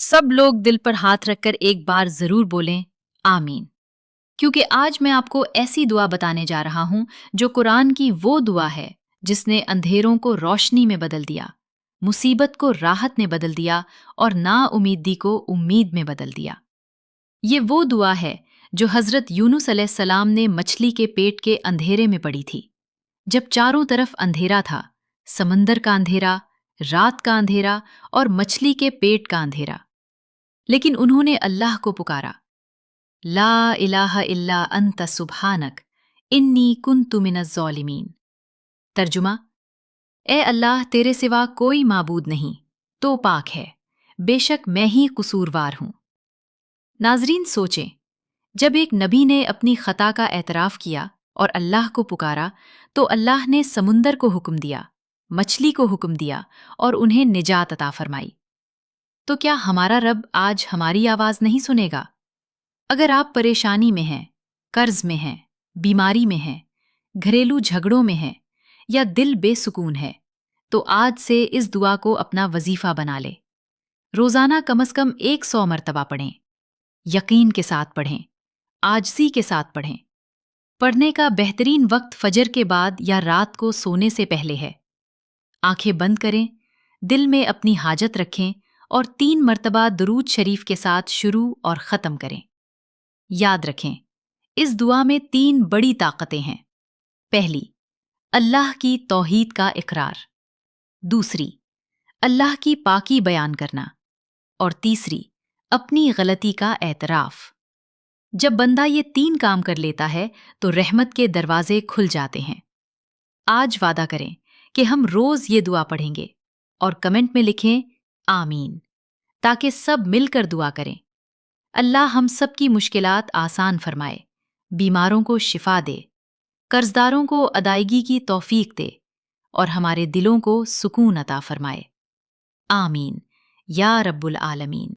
सब लोग दिल पर हाथ रखकर एक बार जरूर बोलें आमीन। क्योंकि आज मैं आपको ऐसी दुआ बताने जा रहा हूं जो कुरान की वो दुआ है जिसने अंधेरों को रोशनी में बदल दिया, मुसीबत को राहत में बदल दिया और नाउमीदी को उम्मीद में बदल दिया। ये वो दुआ है जो हजरत यूनुस अलैहिस्सलाम ने मछली के पेट के अंधेरे में पढ़ी थी, जब चारों तरफ अंधेरा था, समंदर का अंधेरा, रात का अंधेरा और मछली के पेट का अंधेरा। लेकिन उन्होंने अल्लाह को पुकारा, ला इलाहा इल्ला अंत सुब्हानक इन्नी कुन्तु मिनज़ ज़ालिमीन। तर्जुमा, ए अल्लाह, तेरे सिवा कोई माबूद नहीं, तो पाक है, बेशक मैं ही कसूरवार हूं। नाजरीन, सोचें, जब एक नबी ने अपनी खता का एतराफ किया और अल्लाह को पुकारा तो अल्लाह ने समुंदर को हुक्म दिया, मछली को हुक्म दिया और उन्हें निजात अता फरमाई। तो क्या हमारा रब आज हमारी आवाज नहीं सुनेगा? अगर आप परेशानी में हैं, कर्ज में हैं, बीमारी में हैं, घरेलू झगड़ों में हैं या दिल बेसुकून है, तो आज से इस दुआ को अपना वजीफा बना ले। रोजाना कम से कम 100 मरतबा पढ़ें। यकीन के साथ पढ़ें, आजजी के साथ पढ़ें। पढ़ने का बेहतरीन वक्त फजर के बाद या रात को सोने से पहले है। आंखें बंद करें, दिल में अपनी हाजत रखें और 3 मरतबा दुरूद शरीफ के साथ शुरू और ख़त्म करें। याद रखें, इस दुआ में 3 बड़ी ताकतें हैं। पहली, अल्लाह की तौहीद का इकरार। दूसरी, अल्लाह की पाकी बयान करना। और तीसरी, अपनी गलती का एतराफ़। जब बंदा ये 3 काम कर लेता है तो रहमत के दरवाजे खुल जाते हैं। आज वादा करें कि हम रोज ये दुआ पढ़ेंगे और कमेंट में लिखें आमीन, ताकि सब मिलकर दुआ करें। अल्लाह हम सब की मुश्किलात आसान फरमाए, बीमारों को शिफा दे, कर्जदारों को अदायगी की तौफीक दे और हमारे दिलों को सुकून अता फरमाए। आमीन या रब्बुल आलमीन।